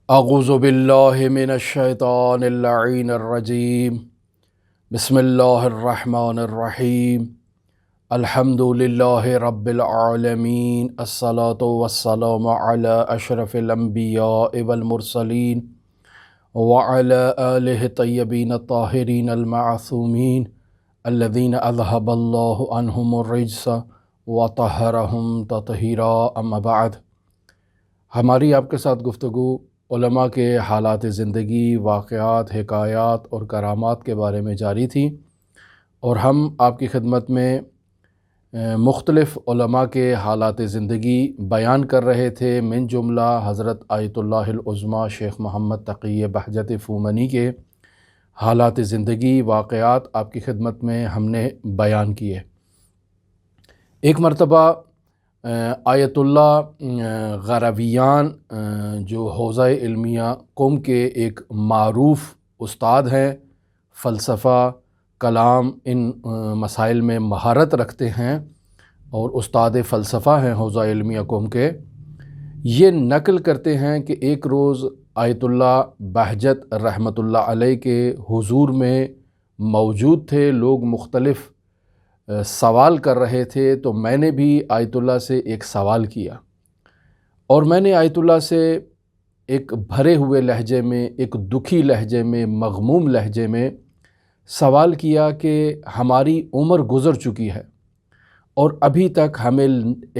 اعوذ باللہ من الشیطان اللعین الرجیم بسم اللہ الرحمن الرحیم الحمد للہ رب العالمین الصلاة والسلام علی اشرف الانبیاء والمرسلین وعلی آلہ الطیبین الطاہرین المعصومین الذین اذہب اللہ عنہم الرجس وطہرہم تطہیرا، اما بعد۔ ہماری آپ کے ساتھ گفتگو علماء کے حالات زندگی، واقعات، حکایات اور کرامات کے بارے میں جاری تھی، اور ہم آپ کی خدمت میں مختلف علماء کے حالات زندگی بیان کر رہے تھے، من جملہ حضرت آیت اللہ العظمیٰ شیخ محمد تقی بہجت فومنی کے حالات زندگی، واقعات آپ کی خدمت میں ہم نے بیان کیے۔ ایک مرتبہ آیت اللہ غرویان جو حوزہ علمیہ قم کے ایک معروف استاد ہیں، فلسفہ، کلام، ان مسائل میں مہارت رکھتے ہیں اور استاد فلسفہ ہیں حوزہ علمیہ قم کے، یہ نقل کرتے ہیں کہ ایک روز آیت اللہ بہجت رحمۃ اللہ علیہ کے حضور میں موجود تھے، لوگ مختلف سوال کر رہے تھے، تو میں نے بھی آیت اللہ سے ایک سوال کیا، اور میں نے آیت اللہ سے ایک بھرے ہوئے لہجے میں، ایک دکھی لہجے میں، مغموم لہجے میں سوال کیا کہ ہماری عمر گزر چکی ہے اور ابھی تک ہمیں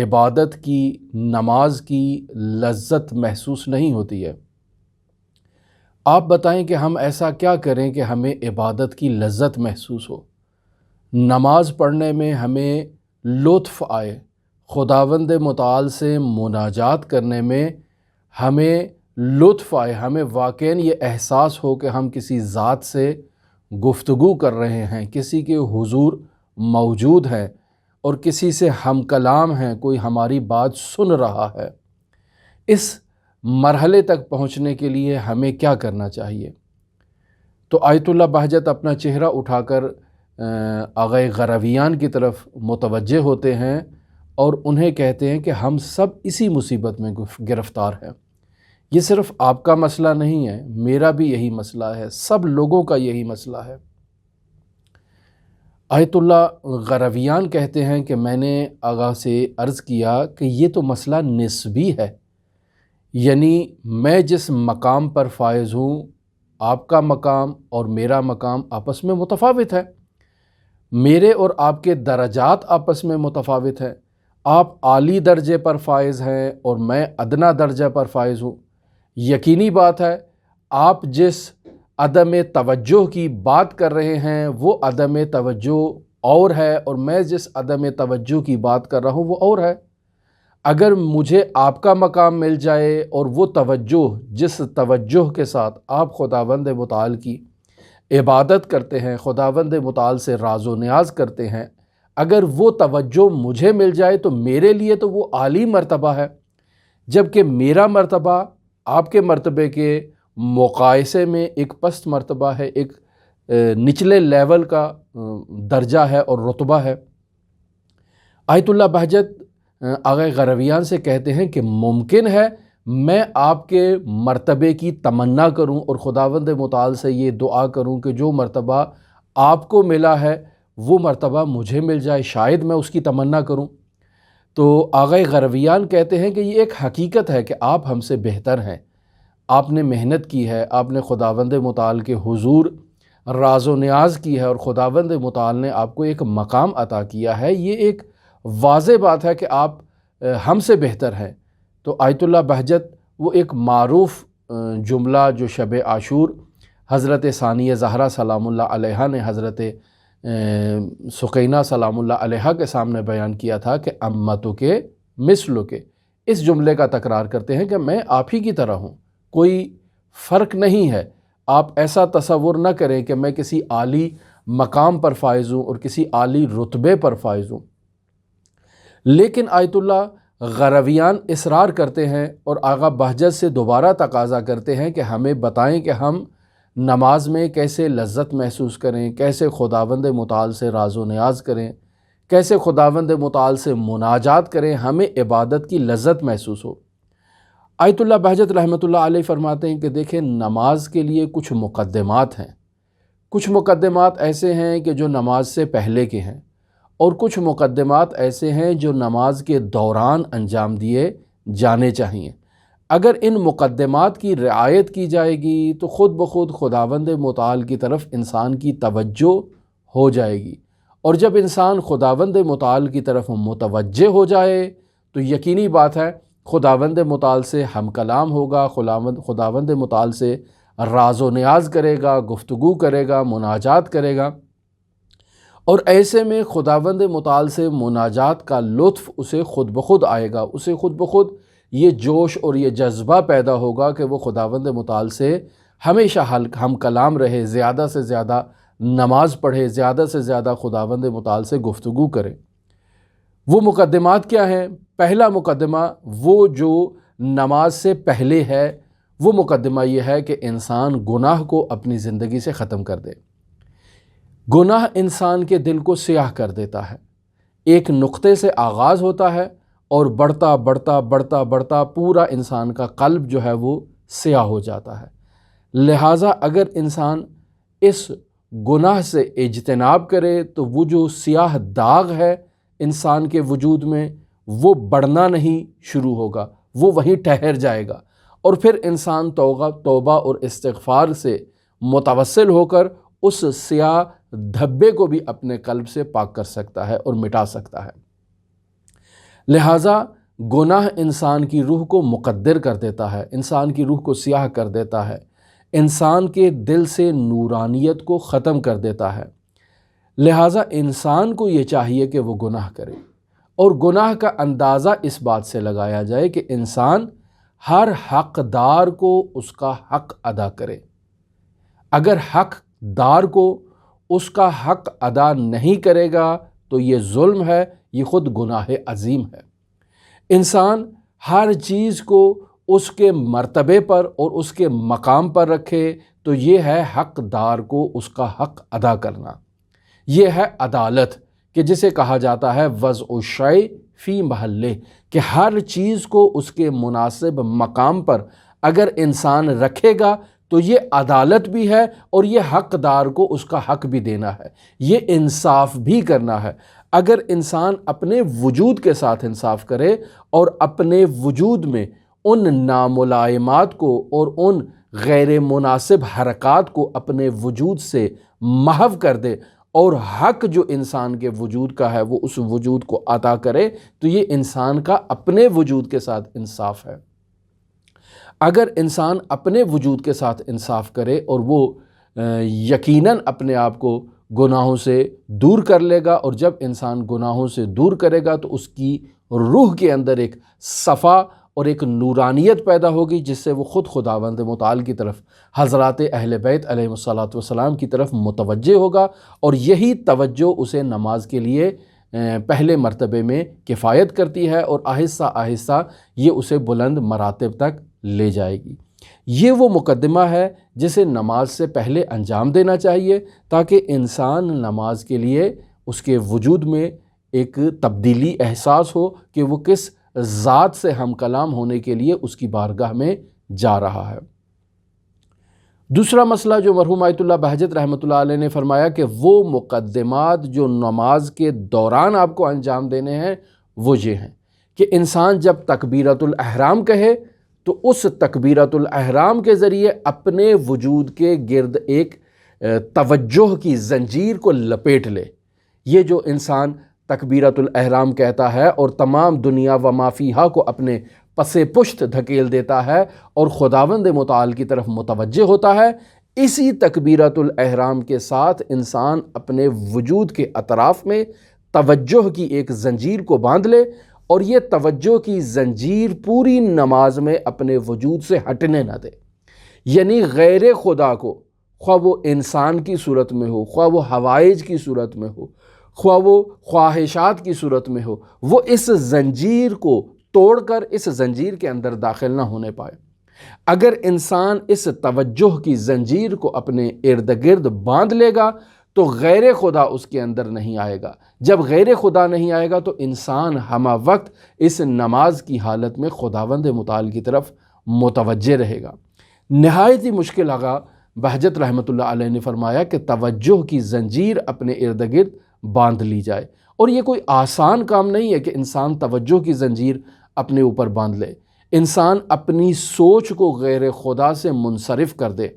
عبادت کی، نماز کی لذت محسوس نہیں ہوتی ہے، آپ بتائیں کہ ہم ایسا کیا کریں کہ ہمیں عبادت کی لذت محسوس ہو، نماز پڑھنے میں ہمیں لطف آئے، خداوند متعال سے مناجات کرنے میں ہمیں لطف آئے، ہمیں واقعاً یہ احساس ہو کہ ہم کسی ذات سے گفتگو کر رہے ہیں، کسی کے حضور موجود ہیں اور کسی سے ہم کلام ہیں، کوئی ہماری بات سن رہا ہے۔ اس مرحلے تک پہنچنے کے لیے ہمیں کیا کرنا چاہیے؟ تو آیت اللہ بہجت اپنا چہرہ اٹھا کر آغا غرویان کی طرف متوجہ ہوتے ہیں اور انہیں کہتے ہیں کہ ہم سب اسی مصیبت میں گرفتار ہیں، یہ صرف آپ کا مسئلہ نہیں ہے، میرا بھی یہی مسئلہ ہے، سب لوگوں کا یہی مسئلہ ہے۔ آیت اللہ غرویان کہتے ہیں کہ میں نے آغا سے عرض کیا کہ یہ تو مسئلہ نسبی ہے، یعنی میں جس مقام پر فائز ہوں، آپ کا مقام اور میرا مقام آپس میں متفاوت ہے، میرے اور آپ کے درجات آپس میں متفاوت ہیں، آپ اعلی درجے پر فائز ہیں اور میں ادنا درجہ پر فائز ہوں۔ یقینی بات ہے، آپ جس عدم توجہ کی بات کر رہے ہیں وہ عدم توجہ اور ہے، اور میں جس عدم توجہ کی بات کر رہا ہوں وہ اور ہے۔ اگر مجھے آپ کا مقام مل جائے اور وہ توجہ، جس توجہ کے ساتھ آپ خداوند متعال کی عبادت کرتے ہیں، خداوند متعال سے راز و نیاز کرتے ہیں، اگر وہ توجہ مجھے مل جائے تو میرے لیے تو وہ عالی مرتبہ ہے، جبکہ میرا مرتبہ آپ کے مرتبے کے مقایسے میں ایک پست مرتبہ ہے، ایک نچلے لیول کا درجہ ہے اور رتبہ ہے۔ آیت اللہ بہجت آغا غرویان سے کہتے ہیں کہ ممکن ہے میں آپ کے مرتبے کی تمنا کروں اور خداوند متعال سے یہ دعا کروں کہ جو مرتبہ آپ کو ملا ہے وہ مرتبہ مجھے مل جائے، شاید میں اس کی تمنا کروں۔ تو آغا غرویان کہتے ہیں کہ یہ ایک حقیقت ہے کہ آپ ہم سے بہتر ہیں، آپ نے محنت کی ہے، آپ نے خداوند متعال کے حضور راز و نیاز کی ہے اور خداوند متعال نے آپ کو ایک مقام عطا کیا ہے، یہ ایک واضح بات ہے کہ آپ ہم سے بہتر ہیں۔ تو آیت اللہ بہجت وہ ایک معروف جملہ جو شب عاشور حضرت ثانیہ زہرا سلام اللہ علیہا نے حضرت سقینہ سلام اللہ علیہا کے سامنے بیان کیا تھا کہ امتو کے مثلو کے، اس جملے کا تکرار کرتے ہیں کہ میں آپ ہی کی طرح ہوں، کوئی فرق نہیں ہے، آپ ایسا تصور نہ کریں کہ میں کسی عالی مقام پر فائز ہوں اور کسی عالی رتبے پر فائز ہوں۔ لیکن آیت اللہ غرویان اصرار کرتے ہیں اور آغا بہجت سے دوبارہ تقاضا کرتے ہیں کہ ہمیں بتائیں کہ ہم نماز میں کیسے لذت محسوس کریں، کیسے خداوند متعال سے راز و نیاز کریں، کیسے خداوند متعال سے مناجات کریں، ہمیں عبادت کی لذت محسوس ہو۔ آیت اللہ بہجت رحمۃ اللہ علیہ فرماتے ہیں کہ دیکھیں نماز کے لیے کچھ مقدمات ہیں، کچھ مقدمات ایسے ہیں کہ جو نماز سے پہلے کے ہیں، اور کچھ مقدمات ایسے ہیں جو نماز کے دوران انجام دیے جانے چاہیے۔ اگر ان مقدمات کی رعایت کی جائے گی تو خود بخود خداوند متعال کی طرف انسان کی توجہ ہو جائے گی، اور جب انسان خداوند متعال کی طرف متوجہ ہو جائے تو یقینی بات ہے خداوند متعال سے ہم کلام ہوگا، خداوند متعال سے راز و نیاز کرے گا، گفتگو کرے گا، مناجات کرے گا، اور ایسے میں خداوند متعال سے مناجات کا لطف اسے خود بخود آئے گا، اسے خود بخود یہ جوش اور یہ جذبہ پیدا ہوگا کہ وہ خداوند متعال سے ہمیشہ ہم کلام رہے، زیادہ سے زیادہ نماز پڑھے، زیادہ سے زیادہ خداوند متعال سے گفتگو کرے۔ وہ مقدمات کیا ہیں؟ پہلا مقدمہ وہ جو نماز سے پہلے ہے، وہ مقدمہ یہ ہے کہ انسان گناہ کو اپنی زندگی سے ختم کر دے۔ گناہ انسان کے دل کو سیاہ کر دیتا ہے، ایک نقطے سے آغاز ہوتا ہے اور بڑھتا بڑھتا بڑھتا بڑھتا پورا انسان کا قلب جو ہے وہ سیاہ ہو جاتا ہے۔ لہٰذا اگر انسان اس گناہ سے اجتناب کرے تو وہ جو سیاہ داغ ہے انسان کے وجود میں وہ بڑھنا نہیں شروع ہوگا، وہ وہیں ٹھہر جائے گا، اور پھر انسان توبہ اور استغفار سے متوسل ہو کر اس سیاہ دھبے کو بھی اپنے قلب سے پاک کر سکتا ہے اور مٹا سکتا ہے۔ لہٰذا گناہ انسان کی روح کو مقدر کر دیتا ہے، انسان کی روح کو سیاہ کر دیتا ہے، انسان کے دل سے نورانیت کو ختم کر دیتا ہے۔ لہٰذا انسان کو یہ چاہیے کہ وہ گناہ کرے، اور گناہ کا اندازہ اس بات سے لگایا جائے کہ انسان ہر حقدار کو اس کا حق ادا کرے۔ اگر حق دار کو اس کا حق ادا نہیں کرے گا تو یہ ظلم ہے، یہ خود گناہ عظیم ہے۔ انسان ہر چیز کو اس کے مرتبے پر اور اس کے مقام پر رکھے تو یہ ہے حق دار کو اس کا حق ادا کرنا، یہ ہے عدالت، کہ جسے کہا جاتا ہے وضع الشیء فی محلہ، کہ ہر چیز کو اس کے مناسب مقام پر اگر انسان رکھے گا تو یہ عدالت بھی ہے اور یہ حقدار کو اس کا حق بھی دینا ہے، یہ انصاف بھی کرنا ہے۔ اگر انسان اپنے وجود کے ساتھ انصاف کرے اور اپنے وجود میں ان ناملائمات کو اور ان غیر مناسب حرکات کو اپنے وجود سے محو کر دے اور حق جو انسان کے وجود کا ہے وہ اس وجود کو عطا کرے تو یہ انسان کا اپنے وجود کے ساتھ انصاف ہے۔ اگر انسان اپنے وجود کے ساتھ انصاف کرے اور وہ یقیناً اپنے آپ کو گناہوں سے دور کر لے گا، اور جب انسان گناہوں سے دور کرے گا تو اس کی روح کے اندر ایک صفا اور ایک نورانیت پیدا ہوگی جس سے وہ خود خداوند متعال کی طرف، حضرات اہل بیت علیہ الصلاۃ والسلام کی طرف متوجہ ہوگا، اور یہی توجہ اسے نماز کے لیے پہلے مرتبے میں کفایت کرتی ہے اور آہستہ آہستہ یہ اسے بلند مراتب تک لے جائے گی۔ یہ وہ مقدمہ ہے جسے نماز سے پہلے انجام دینا چاہیے تاکہ انسان نماز کے لیے اس کے وجود میں ایک تبدیلی احساس ہو کہ وہ کس ذات سے ہم کلام ہونے کے لیے اس کی بارگاہ میں جا رہا ہے۔ دوسرا مسئلہ جو مرحوم آیت اللہ بہجت رحمۃ اللہ علیہ نے فرمایا کہ وہ مقدمات جو نماز کے دوران آپ کو انجام دینے ہیں وہ یہ ہیں کہ انسان جب تکبیرۃ الاحرام کہے تو اس تکبیرۃ الاحرام کے ذریعے اپنے وجود کے گرد ایک توجہ کی زنجیر کو لپیٹ لے۔ یہ جو انسان تکبیرۃ الاحرام کہتا ہے اور تمام دنیا و ما فیہا کو اپنے پس پشت دھکیل دیتا ہے اور خداوند متعال کی طرف متوجہ ہوتا ہے، اسی تکبیرۃ الاحرام کے ساتھ انسان اپنے وجود کے اطراف میں توجہ کی ایک زنجیر کو باندھ لے، اور یہ توجہ کی زنجیر پوری نماز میں اپنے وجود سے ہٹنے نہ دے، یعنی غیر خدا کو، خواہ وہ انسان کی صورت میں ہو، خواہ وہ حوائج کی صورت میں ہو، خواہ وہ خواہشات کی صورت میں ہو، وہ اس زنجیر کو توڑ کر اس زنجیر کے اندر داخل نہ ہونے پائے۔ اگر انسان اس توجہ کی زنجیر کو اپنے ارد گرد باندھ لے گا تو غیر خدا اس کے اندر نہیں آئے گا۔ جب غیر خدا نہیں آئے گا تو انسان ہمہ وقت اس نماز کی حالت میں خداوند متعال کی طرف متوجہ رہے گا۔ نہایت ہی مشکل آقا بہجت رحمۃ اللہ علیہ نے فرمایا کہ توجہ کی زنجیر اپنے ارد گرد باندھ لی جائے، اور یہ کوئی آسان کام نہیں ہے کہ انسان توجہ کی زنجیر اپنے اوپر باندھ لے۔ انسان اپنی سوچ کو غیر خدا سے منصرف کر دے،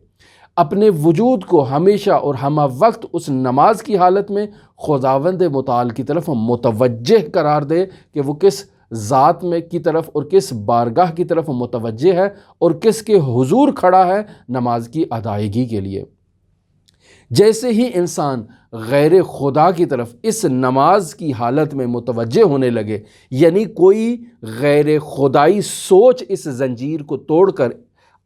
اپنے وجود کو ہمیشہ اور ہمہ وقت اس نماز کی حالت میں خداوند متعال کی طرف متوجہ قرار دے کہ وہ کس ذات میں کی طرف اور کس بارگاہ کی طرف متوجہ ہے اور کس کے حضور کھڑا ہے نماز کی ادائیگی کے لیے۔ جیسے ہی انسان غیر خدا کی طرف اس نماز کی حالت میں متوجہ ہونے لگے، یعنی کوئی غیر خدائی سوچ اس زنجیر کو توڑ کر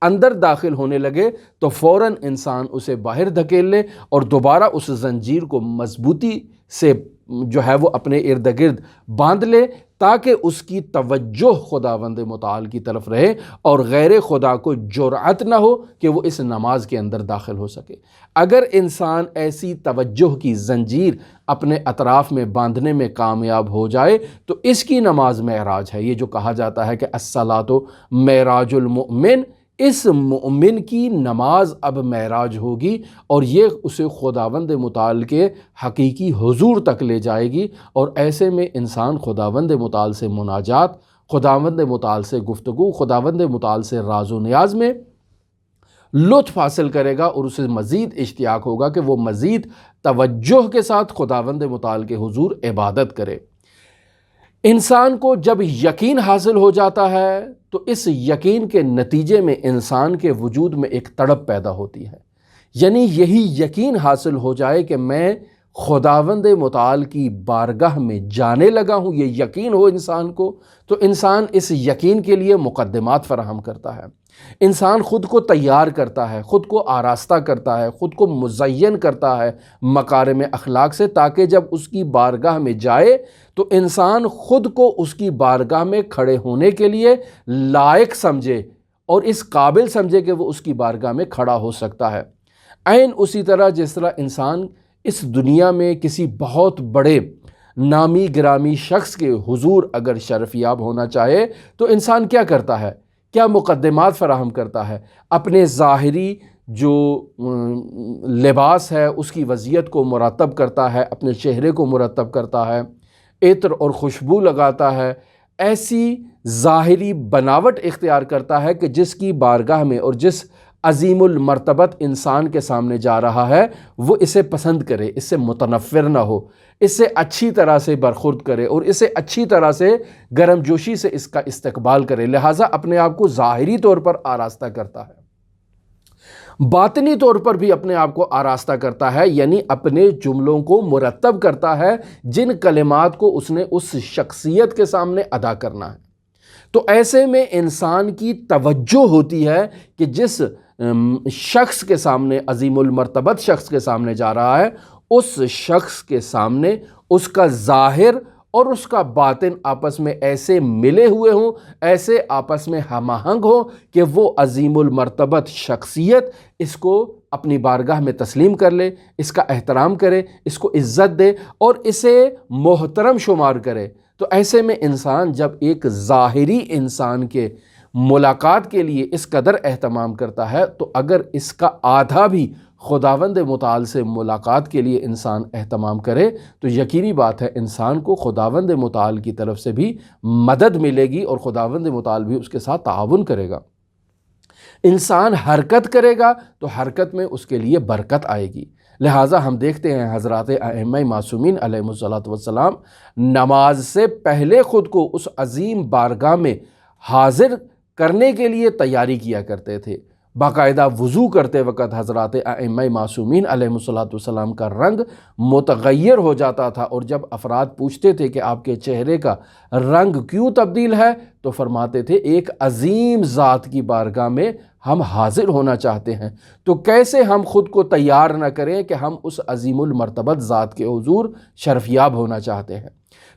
اندر داخل ہونے لگے، تو فوراً انسان اسے باہر دھکیل لے اور دوبارہ اس زنجیر کو مضبوطی سے جو ہے وہ اپنے ارد گرد باندھ لے، تاکہ اس کی توجہ خداوند متعال کی طرف رہے اور غیر خدا کو جرأت نہ ہو کہ وہ اس نماز کے اندر داخل ہو سکے۔ اگر انسان ایسی توجہ کی زنجیر اپنے اطراف میں باندھنے میں کامیاب ہو جائے تو اس کی نماز معراج ہے۔ یہ جو کہا جاتا ہے کہ الصلاۃ معراج المؤمن، اس مومن کی نماز اب معراج ہوگی اور یہ اسے خداوند متعال کے حقیقی حضور تک لے جائے گی، اور ایسے میں انسان خداوند متعال سے مناجات، خداوند متعال سے گفتگو، خداوند متعال سے راز و نیاز میں لطف حاصل کرے گا، اور اسے مزید اشتیاق ہوگا کہ وہ مزید توجہ کے ساتھ خداوند متعال کے حضور عبادت کرے۔ انسان کو جب یقین حاصل ہو جاتا ہے تو اس یقین کے نتیجے میں انسان کے وجود میں ایک تڑپ پیدا ہوتی ہے، یعنی یہی یقین حاصل ہو جائے کہ میں خداوند متعال کی بارگاہ میں جانے لگا ہوں، یہ یقین ہو انسان کو، تو انسان اس یقین کے لیے مقدمات فراہم کرتا ہے۔ انسان خود کو تیار کرتا ہے، خود کو آراستہ کرتا ہے، خود کو مزین کرتا ہے مکارم اخلاق سے، تاکہ جب اس کی بارگاہ میں جائے تو انسان خود کو اس کی بارگاہ میں کھڑے ہونے کے لیے لائق سمجھے اور اس قابل سمجھے کہ وہ اس کی بارگاہ میں کھڑا ہو سکتا ہے۔ عین اسی طرح جس طرح انسان اس دنیا میں کسی بہت بڑے نامی گرامی شخص کے حضور اگر شرف یاب ہونا چاہے تو انسان کیا کرتا ہے، کیا مقدمات فراہم کرتا ہے؟ اپنے ظاہری جو لباس ہے اس کی وضعیت کو مرتب کرتا ہے، اپنے چہرے کو مرتب کرتا ہے، عطر اور خوشبو لگاتا ہے، ایسی ظاہری بناوٹ اختیار کرتا ہے کہ جس کی بارگاہ میں اور جس عظیم المرتبت انسان کے سامنے جا رہا ہے وہ اسے پسند کرے، اس سے متنفر نہ ہو، اس سے اچھی طرح سے برخورد کرے اور اسے اچھی طرح سے گرم جوشی سے اس کا استقبال کرے، لہٰذا اپنے آپ کو ظاہری طور پر آراستہ کرتا ہے، باطنی طور پر بھی اپنے آپ کو آراستہ کرتا ہے، یعنی اپنے جملوں کو مرتب کرتا ہے جن کلمات کو اس نے اس شخصیت کے سامنے ادا کرنا ہے۔ تو ایسے میں انسان کی توجہ ہوتی ہے کہ جس شخص کے سامنے، عظیم المرتبت شخص کے سامنے جا رہا ہے، اس شخص کے سامنے اس کا ظاہر اور اس کا باطن آپس میں ایسے ملے ہوئے ہوں، ایسے آپس میں ہم آہنگ ہوں کہ وہ عظیم المرتبت شخصیت اس کو اپنی بارگاہ میں تسلیم کر لے، اس کا احترام کرے، اس کو عزت دے اور اسے محترم شمار کرے۔ تو ایسے میں انسان جب ایک ظاہری انسان کے ملاقات کے لیے اس قدر اہتمام کرتا ہے، تو اگر اس کا آدھا بھی خداوند متعال سے ملاقات کے لیے انسان اہتمام کرے تو یقینی بات ہے انسان کو خداوند متعال کی طرف سے بھی مدد ملے گی اور خداوند متعال بھی اس کے ساتھ تعاون کرے گا۔ انسان حرکت کرے گا تو حرکت میں اس کے لیے برکت آئے گی۔ لہٰذا ہم دیکھتے ہیں حضرات ائمہ معصومین علیہم الصلاۃ والسلام نماز سے پہلے خود کو اس عظیم بارگاہ میں حاضر کرنے کے لیے تیاری کیا کرتے تھے۔ باقاعدہ وضو کرتے وقت حضرات ائمہ معصومین علیہم الصلاۃ والسلام کا رنگ متغیر ہو جاتا تھا، اور جب افراد پوچھتے تھے کہ آپ کے چہرے کا رنگ کیوں تبدیل ہے تو فرماتے تھے ایک عظیم ذات کی بارگاہ میں ہم حاضر ہونا چاہتے ہیں، تو کیسے ہم خود کو تیار نہ کریں کہ ہم اس عظیم المرتبت ذات کے حضور شرفیاب ہونا چاہتے ہیں۔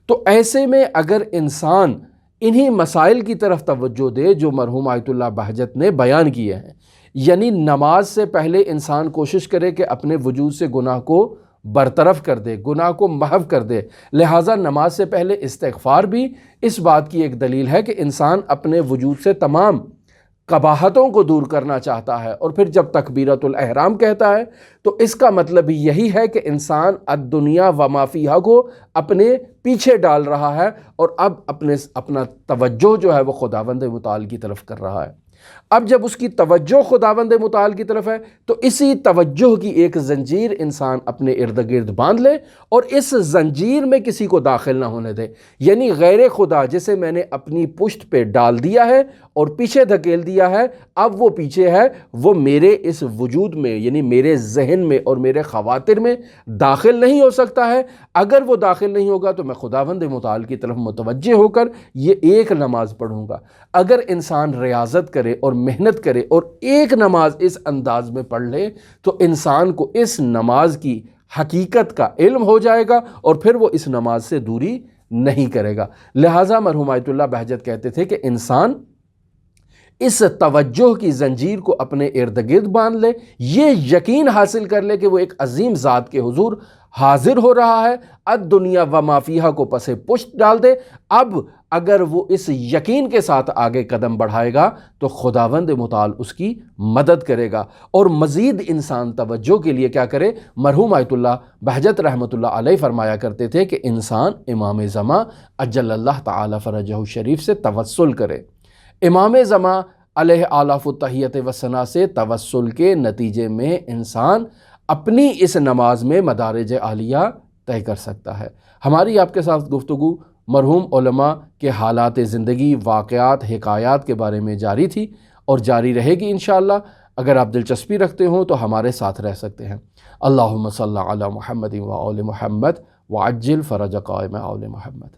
تو ایسے میں اگر انسان انہی مسائل کی طرف توجہ دے جو مرحوم آیت اللہ بہجت نے بیان کیے ہیں، یعنی نماز سے پہلے انسان کوشش کرے کہ اپنے وجود سے گناہ کو برطرف کر دے، گناہ کو محو کر دے، لہٰذا نماز سے پہلے استغفار بھی اس بات کی ایک دلیل ہے کہ انسان اپنے وجود سے تمام قباحتوں کو دور کرنا چاہتا ہے، اور پھر جب تکبیرۃ الاحرام کہتا ہے تو اس کا مطلب یہی ہے کہ انسان الدنیا وما فیہا کو اپنے پیچھے ڈال رہا ہے، اور اب اپنا توجہ جو ہے وہ خداوند متعال کی طرف کر رہا ہے۔ اب جب اس کی توجہ خداوند متعال کی طرف ہے تو اسی توجہ کی ایک زنجیر انسان اپنے ارد گرد باندھ لے، اور اس زنجیر میں کسی کو داخل نہ ہونے دے۔ یعنی غیر خدا جسے میں نے اپنی پشت پہ ڈال دیا ہے اور پیچھے دھکیل دیا ہے، اب وہ پیچھے ہے، وہ میرے اس وجود میں یعنی میرے ذہن میں اور میرے خواطر میں داخل نہیں ہو سکتا ہے۔ اگر وہ داخل نہیں ہوگا تو میں خداوند متعال کی طرف متوجہ ہو کر یہ ایک نماز پڑھوں گا۔ اگر انسان ریاضت کرے اور محنت کرے اور ایک نماز اس انداز میں پڑھ لے تو انسان کو اس نماز کی حقیقت کا علم ہو جائے گا، اور پھر وہ اس نماز سے دوری نہیں کرے گا۔ لہٰذا مرحوم آیت اللہ بہجت کہتے تھے کہ انسان اس توجہ کی زنجیر کو اپنے ارد گرد باندھ لے، یہ یقین حاصل کر لے کہ وہ ایک عظیم ذات کے حضور حاضر ہو رہا ہے، الدنیا وما فیہا کو پس پشت ڈال دے۔ اب اگر وہ اس یقین کے ساتھ آگے قدم بڑھائے گا تو خداوند متعال اس کی مدد کرے گا۔ اور مزید انسان توجہ کے لیے کیا کرے؟ مرحوم آیت اللہ بہجت رحمۃ اللہ علیہ فرمایا کرتے تھے کہ انسان امام زمان اجل اللہ تعالی فرجہ شریف سے توسل کرے۔ امام زمان علیہ آلاف التحیت و ثنا سے توسل کے نتیجے میں انسان اپنی اس نماز میں مدارج عالیہ طے کر سکتا ہے۔ ہماری آپ کے ساتھ گفتگو مرحوم علماء کے حالات زندگی، واقعات، حکایات کے بارے میں جاری تھی اور جاری رہے گی انشاءاللہ۔ اگر آپ دلچسپی رکھتے ہوں تو ہمارے ساتھ رہ سکتے ہیں۔ اللہم صلی علی محمد و آل محمد وعجل فرج قائم آل محمد۔